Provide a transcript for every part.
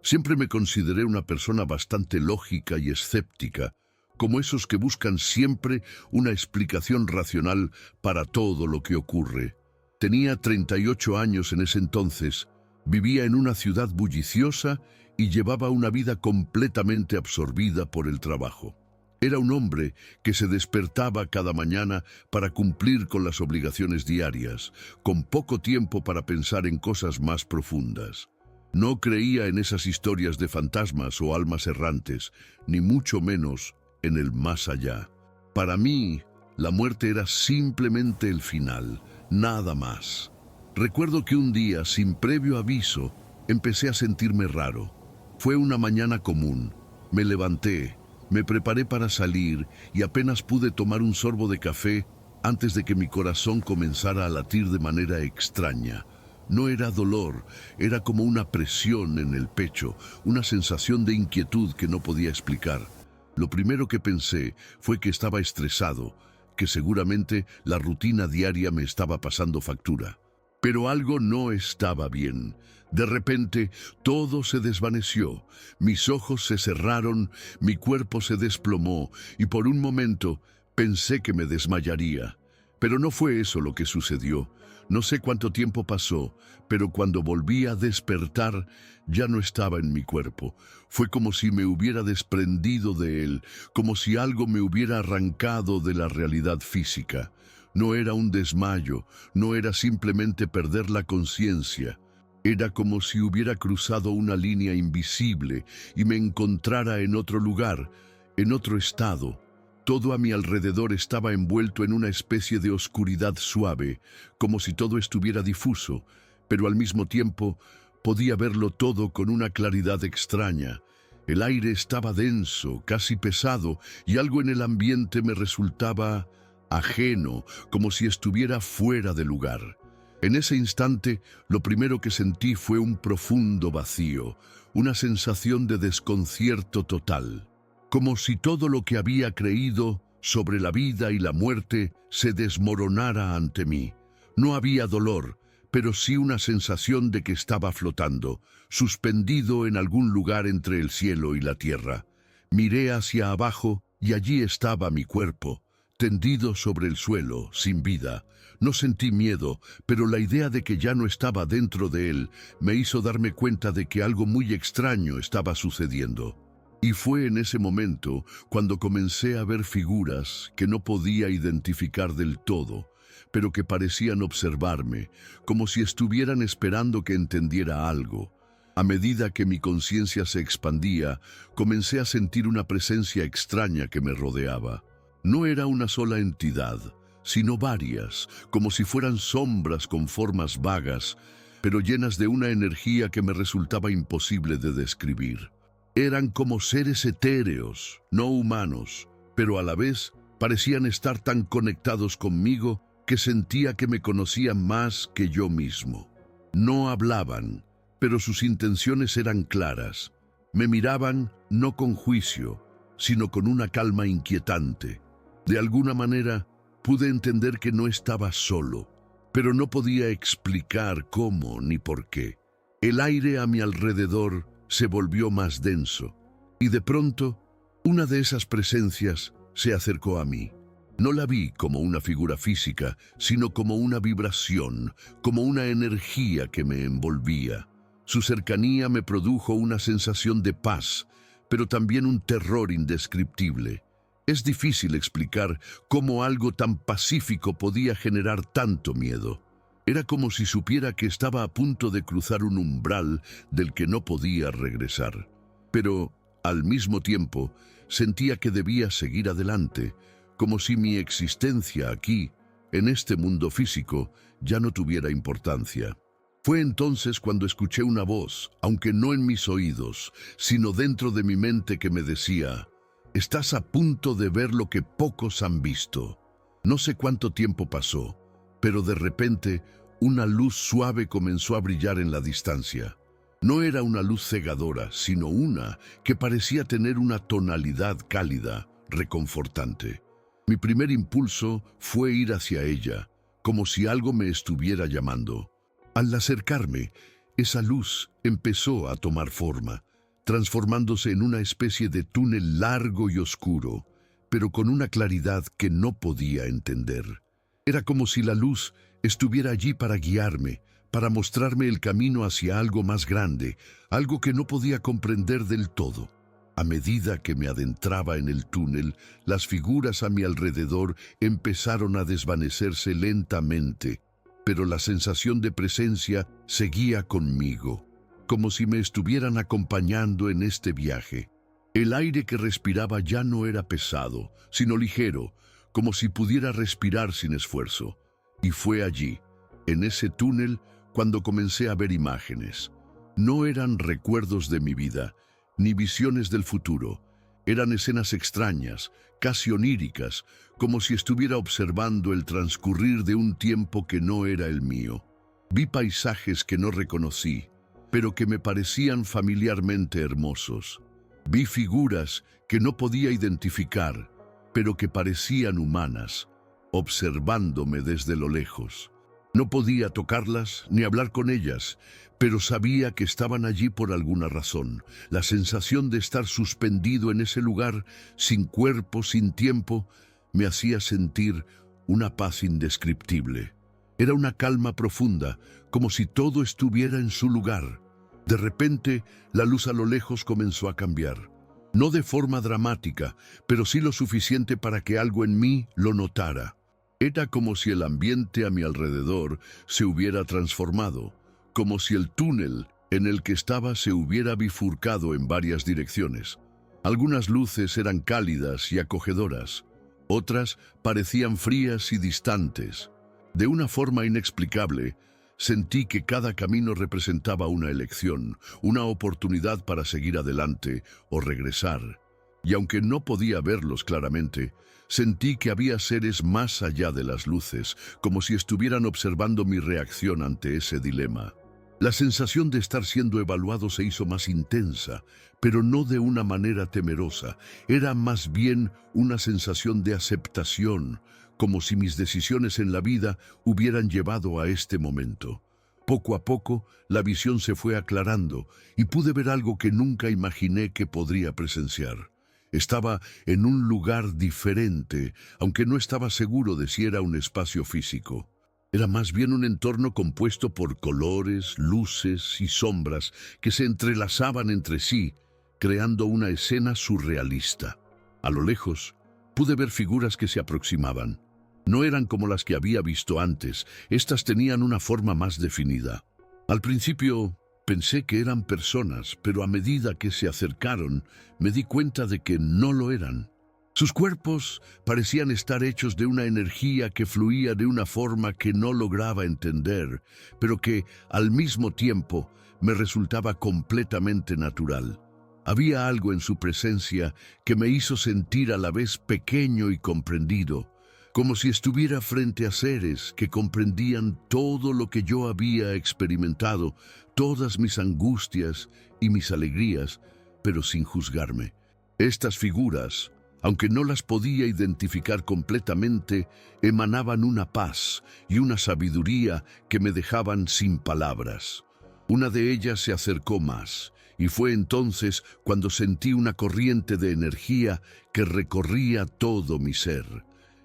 Siempre me consideré una persona bastante lógica y escéptica, como esos que buscan siempre una explicación racional para todo lo que ocurre. Tenía 38 años en ese entonces, vivía en una ciudad bulliciosa y llevaba una vida completamente absorbida por el trabajo. Era un hombre que se despertaba cada mañana para cumplir con las obligaciones diarias, con poco tiempo para pensar en cosas más profundas. No creía en esas historias de fantasmas o almas errantes, ni mucho menos en el más allá. Para mí, la muerte era simplemente el final, nada más. Recuerdo que un día, sin previo aviso, empecé a sentirme raro. Fue una mañana común. Me levanté, me preparé para salir y apenas pude tomar un sorbo de café antes de que mi corazón comenzara a latir de manera extraña. No era dolor, era como una presión en el pecho, una sensación de inquietud que no podía explicar. Lo primero que pensé fue que estaba estresado, que seguramente la rutina diaria me estaba pasando factura. Pero algo no estaba bien. De repente, todo se desvaneció. Mis ojos se cerraron, mi cuerpo se desplomó y por un momento pensé que me desmayaría. Pero no fue eso lo que sucedió. No sé cuánto tiempo pasó, pero cuando volví a despertar, ya no estaba en mi cuerpo. Fue como si me hubiera desprendido de él, como si algo me hubiera arrancado de la realidad física. No era un desmayo, no era simplemente perder la conciencia. Era como si hubiera cruzado una línea invisible y me encontrara en otro lugar, en otro estado. Todo a mi alrededor estaba envuelto en una especie de oscuridad suave, como si todo estuviera difuso, pero al mismo tiempo podía verlo todo con una claridad extraña. El aire estaba denso, casi pesado, y algo en el ambiente me resultaba ajeno, como si estuviera fuera de lugar. En ese instante, lo primero que sentí fue un profundo vacío, una sensación de desconcierto total. Como si todo lo que había creído sobre la vida y la muerte se desmoronara ante mí. No había dolor, pero sí una sensación de que estaba flotando, suspendido en algún lugar entre el cielo y la tierra. Miré hacia abajo y allí estaba mi cuerpo, tendido sobre el suelo, sin vida. No sentí miedo, pero la idea de que ya no estaba dentro de él me hizo darme cuenta de que algo muy extraño estaba sucediendo. Y fue en ese momento cuando comencé a ver figuras que no podía identificar del todo, pero que parecían observarme, como si estuvieran esperando que entendiera algo. A medida que mi conciencia se expandía, comencé a sentir una presencia extraña que me rodeaba. No era una sola entidad, sino varias, como si fueran sombras con formas vagas, pero llenas de una energía que me resultaba imposible de describir. Eran como seres etéreos, no humanos, pero a la vez parecían estar tan conectados conmigo que sentía que me conocían más que yo mismo. No hablaban, pero sus intenciones eran claras. Me miraban no con juicio, sino con una calma inquietante. De alguna manera, pude entender que no estaba solo, pero no podía explicar cómo ni por qué. El aire a mi alrededor se volvió más denso, y de pronto, una de esas presencias se acercó a mí. No la vi como una figura física, sino como una vibración, como una energía que me envolvía. Su cercanía me produjo una sensación de paz, pero también un terror indescriptible. Es difícil explicar cómo algo tan pacífico podía generar tanto miedo. Era como si supiera que estaba a punto de cruzar un umbral del que no podía regresar. Pero, al mismo tiempo, sentía que debía seguir adelante, como si mi existencia aquí, en este mundo físico, ya no tuviera importancia. Fue entonces cuando escuché una voz, aunque no en mis oídos, sino dentro de mi mente, que me decía: «Estás a punto de ver lo que pocos han visto». No sé cuánto tiempo pasó, pero de repente una luz suave comenzó a brillar en la distancia. No era una luz cegadora, sino una que parecía tener una tonalidad cálida, reconfortante. Mi primer impulso fue ir hacia ella, como si algo me estuviera llamando. Al acercarme, esa luz empezó a tomar forma. transformándose en una especie de túnel largo y oscuro, pero con una claridad que no podía entender. Era como si la luz estuviera allí para guiarme, para mostrarme el camino hacia algo más grande, algo que no podía comprender del todo. A medida que me adentraba en el túnel, las figuras a mi alrededor empezaron a desvanecerse lentamente, pero la sensación de presencia seguía conmigo, como si me estuvieran acompañando en este viaje. El aire que respiraba ya no era pesado, sino ligero, como si pudiera respirar sin esfuerzo. Y fue allí, en ese túnel, cuando comencé a ver imágenes. No eran recuerdos de mi vida, ni visiones del futuro. Eran escenas extrañas, casi oníricas, como si estuviera observando el transcurrir de un tiempo que no era el mío. Vi paisajes que no reconocí, pero que me parecían familiarmente hermosos. Vi figuras que no podía identificar, pero que parecían humanas, observándome desde lo lejos. No podía tocarlas ni hablar con ellas, pero sabía que estaban allí por alguna razón. La sensación de estar suspendido en ese lugar, sin cuerpo, sin tiempo, me hacía sentir una paz indescriptible. Era una calma profunda, como si todo estuviera en su lugar. De repente, la luz a lo lejos comenzó a cambiar. No de forma dramática, pero sí lo suficiente para que algo en mí lo notara. Era como si el ambiente a mi alrededor se hubiera transformado, como si el túnel en el que estaba se hubiera bifurcado en varias direcciones. Algunas luces eran cálidas y acogedoras, otras parecían frías y distantes. De una forma inexplicable, sentí que cada camino representaba una elección, una oportunidad para seguir adelante o regresar. Y aunque no podía verlos claramente, sentí que había seres más allá de las luces, como si estuvieran observando mi reacción ante ese dilema. La sensación de estar siendo evaluado se hizo más intensa, pero no de una manera temerosa. Era más bien una sensación de aceptación, como si mis decisiones en la vida hubieran llevado a este momento. Poco a poco, la visión se fue aclarando y pude ver algo que nunca imaginé que podría presenciar. Estaba en un lugar diferente, aunque no estaba seguro de si era un espacio físico. Era más bien un entorno compuesto por colores, luces y sombras que se entrelazaban entre sí, creando una escena surrealista. A lo lejos, pude ver figuras que se aproximaban. No eran como las que había visto antes, estas tenían una forma más definida. Al principio pensé que eran personas, pero a medida que se acercaron, me di cuenta de que no lo eran. Sus cuerpos parecían estar hechos de una energía que fluía de una forma que no lograba entender, pero que, al mismo tiempo, me resultaba completamente natural. Había algo en su presencia que me hizo sentir a la vez pequeño y comprendido, como si estuviera frente a seres que comprendían todo lo que yo había experimentado, todas mis angustias y mis alegrías, pero sin juzgarme. Estas figuras, aunque no las podía identificar completamente, emanaban una paz y una sabiduría que me dejaban sin palabras. Una de ellas se acercó más, y fue entonces cuando sentí una corriente de energía que recorría todo mi ser.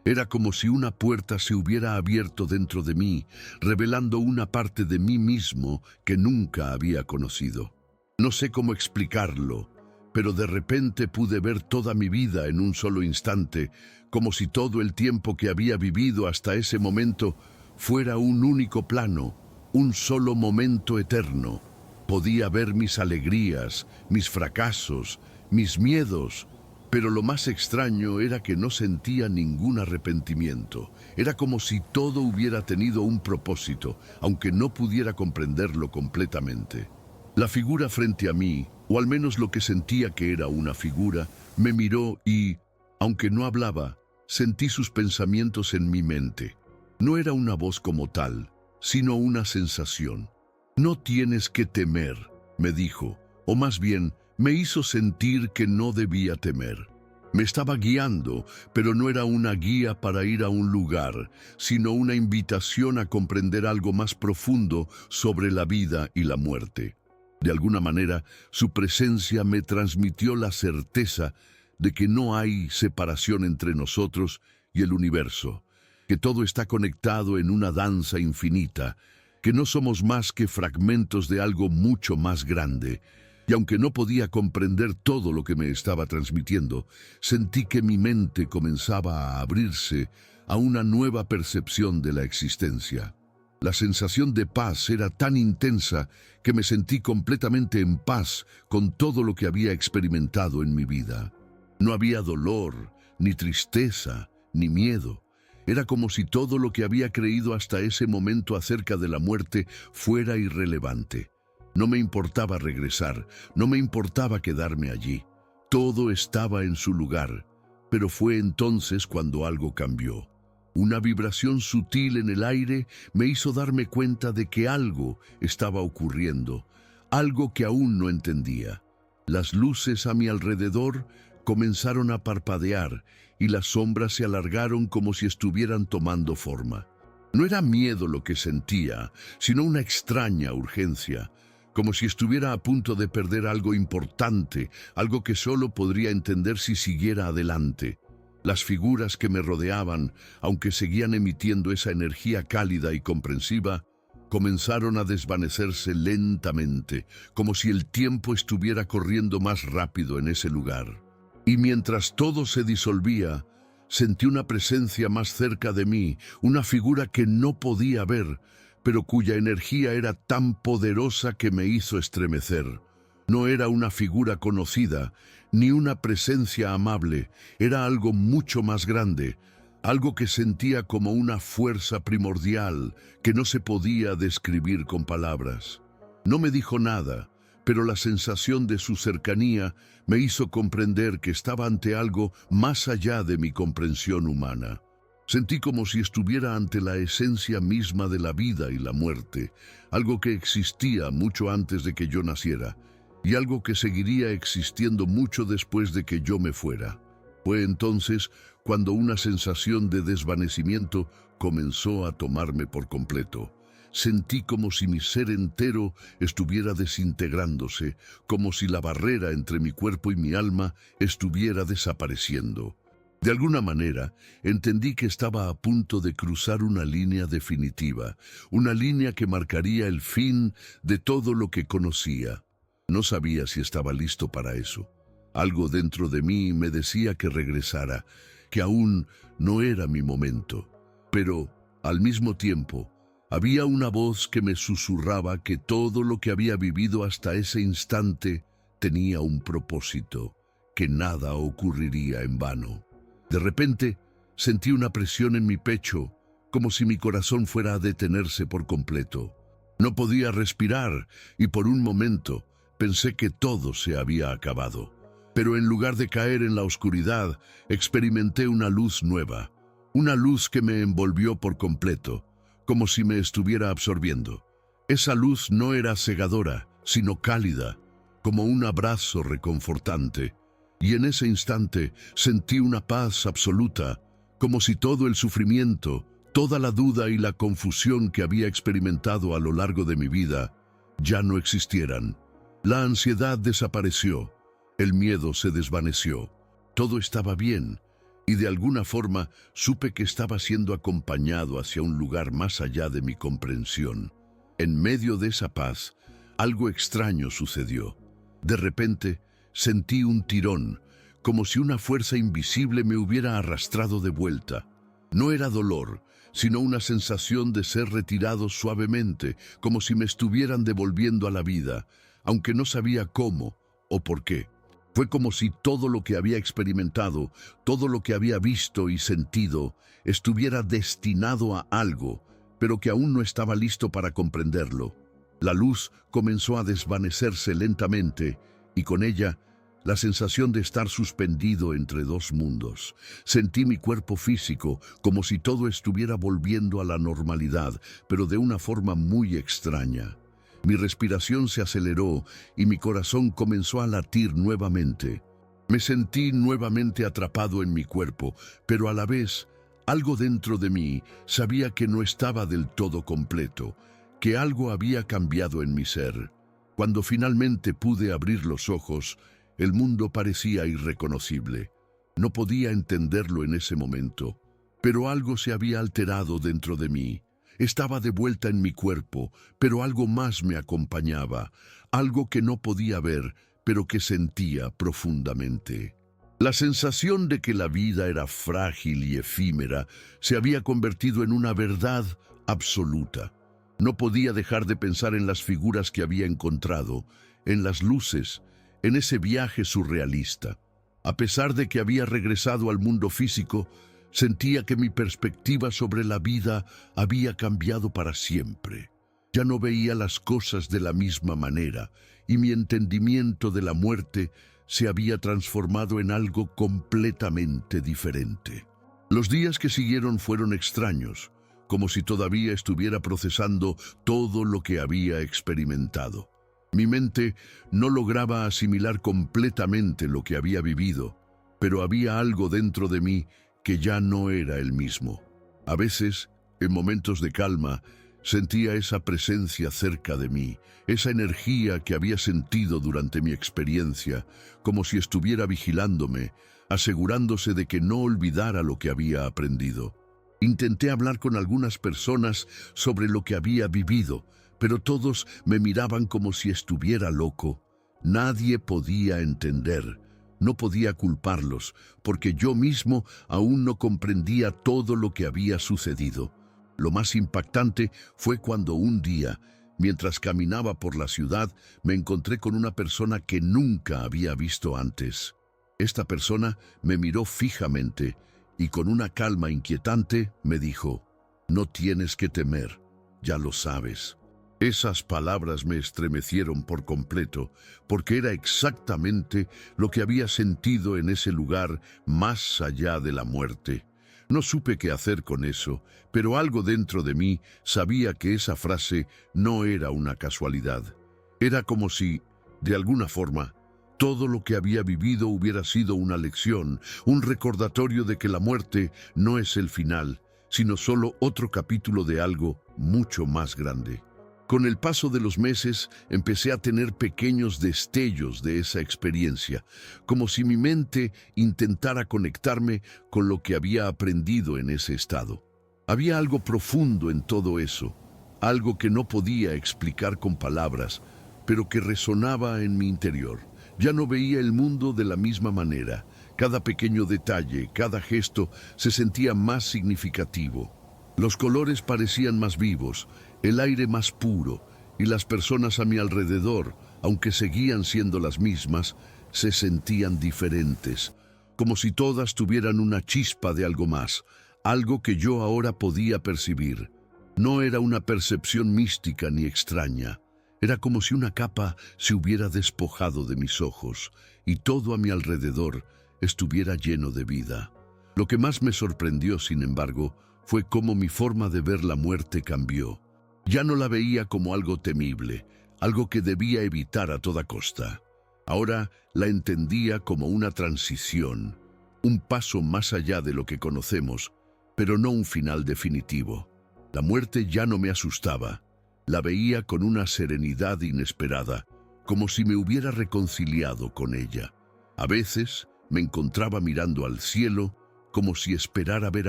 Era como si una puerta se hubiera abierto dentro de mí, revelando una parte de mí mismo que nunca había conocido. No sé cómo explicarlo, pero de repente pude ver toda mi vida en un solo instante, como si todo el tiempo que había vivido hasta ese momento fuera un único plano, un solo momento eterno. Podía ver mis alegrías, mis fracasos, mis miedos, pero lo más extraño era que no sentía ningún arrepentimiento. Era como si todo hubiera tenido un propósito, aunque no pudiera comprenderlo completamente. La figura frente a mí, o al menos lo que sentía que era una figura, me miró y, aunque no hablaba, sentí sus pensamientos en mi mente. No era una voz como tal, sino una sensación. «No tienes que temer», me dijo, o más bien, me hizo sentir que no debía temer. Me estaba guiando, pero no era una guía para ir a un lugar, sino una invitación a comprender algo más profundo sobre la vida y la muerte. De alguna manera, su presencia me transmitió la certeza de que no hay separación entre nosotros y el universo, que todo está conectado en una danza infinita, que no somos más que fragmentos de algo mucho más grande. Y aunque no podía comprender todo lo que me estaba transmitiendo, sentí que mi mente comenzaba a abrirse a una nueva percepción de la existencia. La sensación de paz era tan intensa que me sentí completamente en paz con todo lo que había experimentado en mi vida. No había dolor, ni tristeza, ni miedo. Era como si todo lo que había creído hasta ese momento acerca de la muerte fuera irrelevante. No me importaba regresar, no me importaba quedarme allí. Todo estaba en su lugar, pero fue entonces cuando algo cambió. Una vibración sutil en el aire me hizo darme cuenta de que algo estaba ocurriendo, algo que aún no entendía. Las luces a mi alrededor comenzaron a parpadear y las sombras se alargaron como si estuvieran tomando forma. No era miedo lo que sentía, sino una extraña urgencia, como si estuviera a punto de perder algo importante, algo que solo podría entender si siguiera adelante. Las figuras que me rodeaban, aunque seguían emitiendo esa energía cálida y comprensiva, comenzaron a desvanecerse lentamente, como si el tiempo estuviera corriendo más rápido en ese lugar. Y mientras todo se disolvía, sentí una presencia más cerca de mí, una figura que no podía ver, pero cuya energía era tan poderosa que me hizo estremecer. No era una figura conocida, ni una presencia amable, era algo mucho más grande, algo que sentía como una fuerza primordial que no se podía describir con palabras. No me dijo nada, pero la sensación de su cercanía me hizo comprender que estaba ante algo más allá de mi comprensión humana. Sentí como si estuviera ante la esencia misma de la vida y la muerte, algo que existía mucho antes de que yo naciera, y algo que seguiría existiendo mucho después de que yo me fuera. Fue entonces cuando una sensación de desvanecimiento comenzó a tomarme por completo. Sentí como si mi ser entero estuviera desintegrándose, como si la barrera entre mi cuerpo y mi alma estuviera desapareciendo. De alguna manera, entendí que estaba a punto de cruzar una línea definitiva, una línea que marcaría el fin de todo lo que conocía. No sabía si estaba listo para eso. Algo dentro de mí me decía que regresara, que aún no era mi momento. Pero, al mismo tiempo, había una voz que me susurraba que todo lo que había vivido hasta ese instante tenía un propósito, que nada ocurriría en vano. De repente, sentí una presión en mi pecho, como si mi corazón fuera a detenerse por completo. No podía respirar y por un momento pensé que todo se había acabado. Pero en lugar de caer en la oscuridad, experimenté una luz nueva, una luz que me envolvió por completo, como si me estuviera absorbiendo. Esa luz no era cegadora, sino cálida, como un abrazo reconfortante. Y en ese instante sentí una paz absoluta, como si todo el sufrimiento, toda la duda y la confusión que había experimentado a lo largo de mi vida ya no existieran. La ansiedad desapareció, el miedo se desvaneció, todo estaba bien, y de alguna forma supe que estaba siendo acompañado hacia un lugar más allá de mi comprensión. En medio de esa paz, algo extraño sucedió. De repente, sentí un tirón, como si una fuerza invisible me hubiera arrastrado de vuelta. No era dolor, sino una sensación de ser retirado suavemente, como si me estuvieran devolviendo a la vida, aunque no sabía cómo o por qué. Fue como si todo lo que había experimentado, todo lo que había visto y sentido, estuviera destinado a algo, pero que aún no estaba listo para comprenderlo. La luz comenzó a desvanecerse lentamente, y con ella, la sensación de estar suspendido entre dos mundos. Sentí mi cuerpo físico como si todo estuviera volviendo a la normalidad, pero de una forma muy extraña. Mi respiración se aceleró y mi corazón comenzó a latir nuevamente. Me sentí nuevamente atrapado en mi cuerpo, pero a la vez, algo dentro de mí sabía que no estaba del todo completo, que algo había cambiado en mi ser. Cuando finalmente pude abrir los ojos, el mundo parecía irreconocible. No podía entenderlo en ese momento, pero algo se había alterado dentro de mí. Estaba de vuelta en mi cuerpo, pero algo más me acompañaba, algo que no podía ver, pero que sentía profundamente. La sensación de que la vida era frágil y efímera se había convertido en una verdad absoluta. No podía dejar de pensar en las figuras que había encontrado, en las luces, en ese viaje surrealista. A pesar de que había regresado al mundo físico, sentía que mi perspectiva sobre la vida había cambiado para siempre. Ya no veía las cosas de la misma manera, y mi entendimiento de la muerte se había transformado en algo completamente diferente. Los días que siguieron fueron extraños, como si todavía estuviera procesando todo lo que había experimentado. Mi mente no lograba asimilar completamente lo que había vivido, pero había algo dentro de mí que ya no era el mismo. A veces, en momentos de calma, sentía esa presencia cerca de mí, esa energía que había sentido durante mi experiencia, como si estuviera vigilándome, asegurándose de que no olvidara lo que había aprendido. Intenté hablar con algunas personas sobre lo que había vivido, pero todos me miraban como si estuviera loco. Nadie podía entender. No podía culparlos, porque yo mismo aún no comprendía todo lo que había sucedido. Lo más impactante fue cuando un día, mientras caminaba por la ciudad, me encontré con una persona que nunca había visto antes. Esta persona me miró fijamente y con una calma inquietante me dijo: «No tienes que temer, ya lo sabes». Esas palabras me estremecieron por completo, porque era exactamente lo que había sentido en ese lugar más allá de la muerte. No supe qué hacer con eso, pero algo dentro de mí sabía que esa frase no era una casualidad. Era como si, de alguna forma, todo lo que había vivido hubiera sido una lección, un recordatorio de que la muerte no es el final, sino solo otro capítulo de algo mucho más grande. Con el paso de los meses, empecé a tener pequeños destellos de esa experiencia, como si mi mente intentara conectarme con lo que había aprendido en ese estado. Había algo profundo en todo eso, algo que no podía explicar con palabras, pero que resonaba en mi interior. Ya no veía el mundo de la misma manera. Cada pequeño detalle, cada gesto se sentía más significativo. Los colores parecían más vivos, el aire más puro, y las personas a mi alrededor, aunque seguían siendo las mismas, se sentían diferentes, como si todas tuvieran una chispa de algo más, algo que yo ahora podía percibir. No era una percepción mística ni extraña. Era como si una capa se hubiera despojado de mis ojos y todo a mi alrededor estuviera lleno de vida. Lo que más me sorprendió, sin embargo, fue cómo mi forma de ver la muerte cambió. Ya no la veía como algo temible, algo que debía evitar a toda costa. Ahora la entendía como una transición, un paso más allá de lo que conocemos, pero no un final definitivo. La muerte ya no me asustaba. La veía con una serenidad inesperada, como si me hubiera reconciliado con ella. A veces me encontraba mirando al cielo como si esperara ver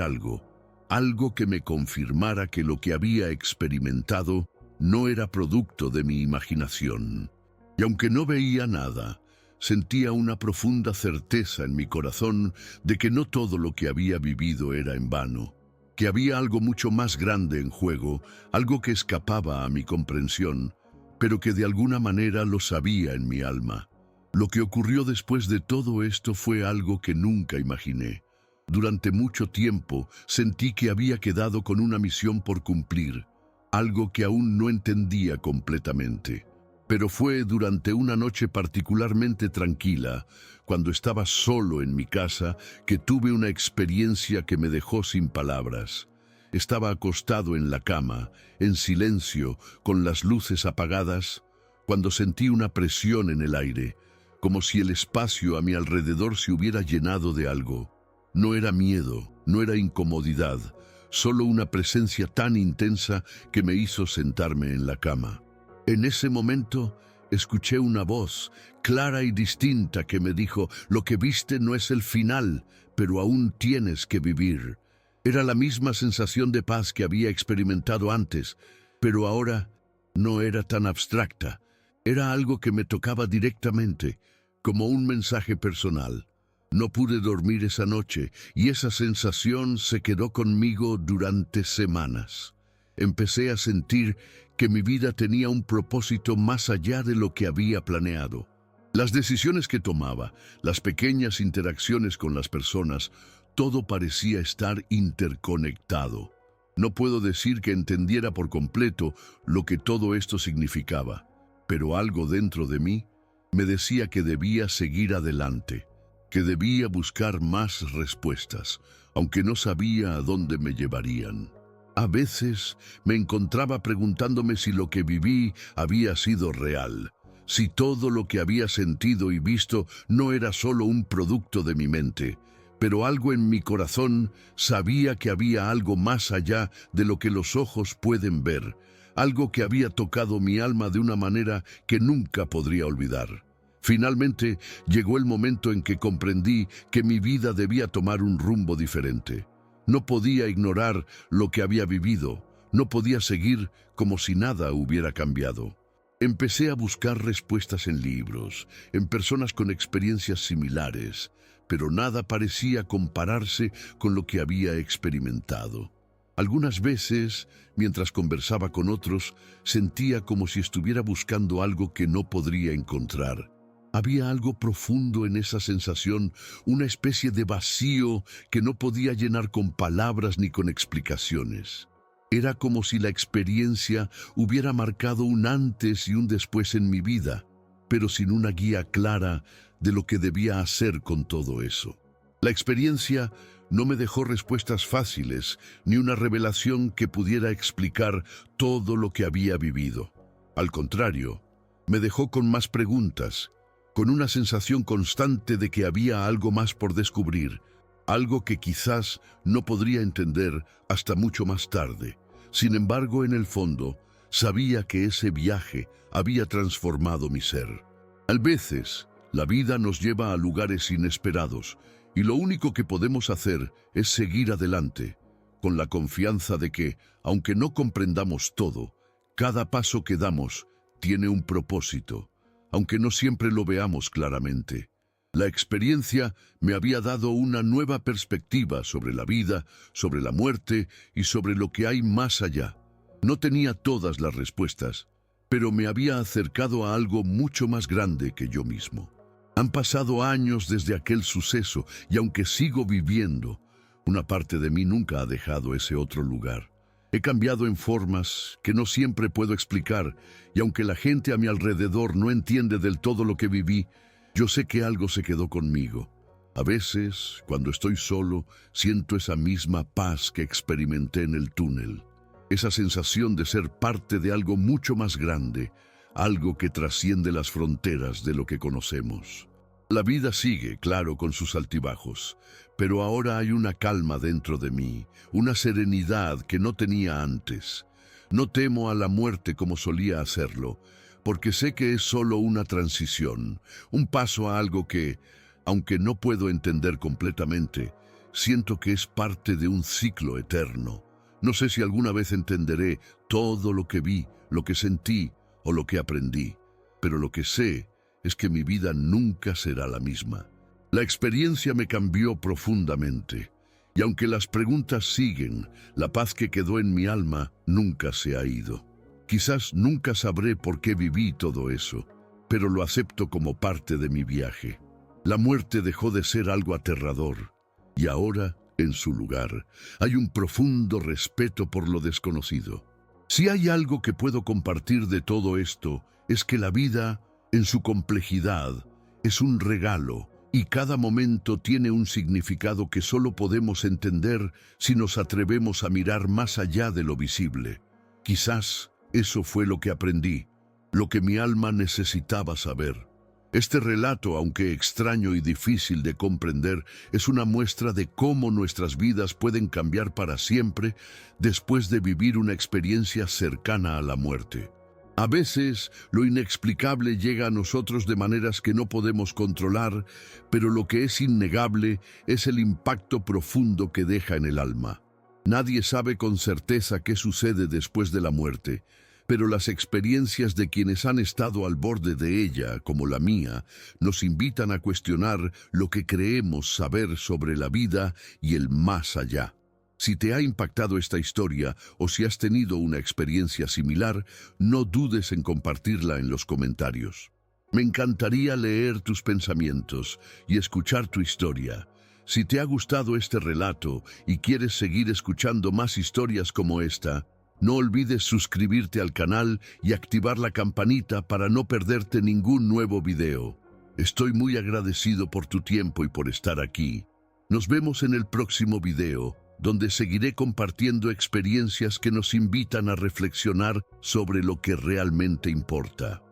algo que me confirmara que lo que había experimentado no era producto de mi imaginación. Y aunque no veía nada, sentía una profunda certeza en mi corazón de que no todo lo que había vivido era en vano, que había algo mucho más grande en juego, algo que escapaba a mi comprensión, pero que de alguna manera lo sabía en mi alma. Lo que ocurrió después de todo esto fue algo que nunca imaginé. Durante mucho tiempo sentí que había quedado con una misión por cumplir, algo que aún no entendía completamente. Pero fue durante una noche particularmente tranquila, cuando estaba solo en mi casa, que tuve una experiencia que me dejó sin palabras. Estaba acostado en la cama, en silencio, con las luces apagadas, cuando sentí una presión en el aire, como si el espacio a mi alrededor se hubiera llenado de algo. No era miedo, no era incomodidad, solo una presencia tan intensa que me hizo sentarme en la cama. En ese momento escuché una voz clara y distinta que me dijo: lo que viste no es el final, pero aún tienes que vivir. Era la misma sensación de paz que había experimentado antes, pero ahora no era tan abstracta. Era algo que me tocaba directamente, como un mensaje personal. No pude dormir esa noche y esa sensación se quedó conmigo durante semanas. Empecé a sentir que mi vida tenía un propósito más allá de lo que había planeado. Las decisiones que tomaba, las pequeñas interacciones con las personas, todo parecía estar interconectado. No puedo decir que entendiera por completo lo que todo esto significaba, pero algo dentro de mí me decía que debía seguir adelante, que debía buscar más respuestas, aunque no sabía a dónde me llevarían. A veces me encontraba preguntándome si lo que viví había sido real, si todo lo que había sentido y visto no era solo un producto de mi mente, pero algo en mi corazón sabía que había algo más allá de lo que los ojos pueden ver, algo que había tocado mi alma de una manera que nunca podría olvidar. Finalmente llegó el momento en que comprendí que mi vida debía tomar un rumbo diferente. No podía ignorar lo que había vivido, no podía seguir como si nada hubiera cambiado. Empecé a buscar respuestas en libros, en personas con experiencias similares, pero nada parecía compararse con lo que había experimentado. Algunas veces, mientras conversaba con otros, sentía como si estuviera buscando algo que no podría encontrar. Había algo profundo en esa sensación, una especie de vacío que no podía llenar con palabras ni con explicaciones. Era como si la experiencia hubiera marcado un antes y un después en mi vida, pero sin una guía clara de lo que debía hacer con todo eso. La experiencia no me dejó respuestas fáciles, ni una revelación que pudiera explicar todo lo que había vivido. Al contrario, me dejó con más preguntas, con una sensación constante de que había algo más por descubrir, algo que quizás no podría entender hasta mucho más tarde. Sin embargo, en el fondo, sabía que ese viaje había transformado mi ser. A veces, la vida nos lleva a lugares inesperados, y lo único que podemos hacer es seguir adelante, con la confianza de que, aunque no comprendamos todo, cada paso que damos tiene un propósito, aunque no siempre lo veamos claramente. La experiencia me había dado una nueva perspectiva sobre la vida, sobre la muerte y sobre lo que hay más allá. No tenía todas las respuestas, pero me había acercado a algo mucho más grande que yo mismo. Han pasado años desde aquel suceso y aunque sigo viviendo, una parte de mí nunca ha dejado ese otro lugar. He cambiado en formas que no siempre puedo explicar y aunque la gente a mi alrededor no entiende del todo lo que viví, yo sé que algo se quedó conmigo. A veces, cuando estoy solo, siento esa misma paz que experimenté en el túnel. Esa sensación de ser parte de algo mucho más grande, algo que trasciende las fronteras de lo que conocemos. La vida sigue, claro, con sus altibajos, pero ahora hay una calma dentro de mí, una serenidad que no tenía antes. No temo a la muerte como solía hacerlo, porque sé que es solo una transición, un paso a algo que, aunque no puedo entender completamente, siento que es parte de un ciclo eterno. No sé si alguna vez entenderé todo lo que vi, lo que sentí o lo que aprendí, pero lo que sé es que mi vida nunca será la misma. La experiencia me cambió profundamente, y aunque las preguntas siguen, la paz que quedó en mi alma nunca se ha ido. Quizás nunca sabré por qué viví todo eso, pero lo acepto como parte de mi viaje. La muerte dejó de ser algo aterrador, y ahora, en su lugar, hay un profundo respeto por lo desconocido. Si hay algo que puedo compartir de todo esto, es que la vida, en su complejidad, es un regalo, y cada momento tiene un significado que solo podemos entender si nos atrevemos a mirar más allá de lo visible. Quizás eso fue lo que aprendí, lo que mi alma necesitaba saber. Este relato, aunque extraño y difícil de comprender, es una muestra de cómo nuestras vidas pueden cambiar para siempre después de vivir una experiencia cercana a la muerte. A veces, lo inexplicable llega a nosotros de maneras que no podemos controlar, pero lo que es innegable es el impacto profundo que deja en el alma. Nadie sabe con certeza qué sucede después de la muerte, pero las experiencias de quienes han estado al borde de ella, como la mía, nos invitan a cuestionar lo que creemos saber sobre la vida y el más allá. Si te ha impactado esta historia o si has tenido una experiencia similar, no dudes en compartirla en los comentarios. Me encantaría leer tus pensamientos y escuchar tu historia. Si te ha gustado este relato y quieres seguir escuchando más historias como esta, no olvides suscribirte al canal y activar la campanita para no perderte ningún nuevo video. Estoy muy agradecido por tu tiempo y por estar aquí. Nos vemos en el próximo video, donde seguiré compartiendo experiencias que nos invitan a reflexionar sobre lo que realmente importa.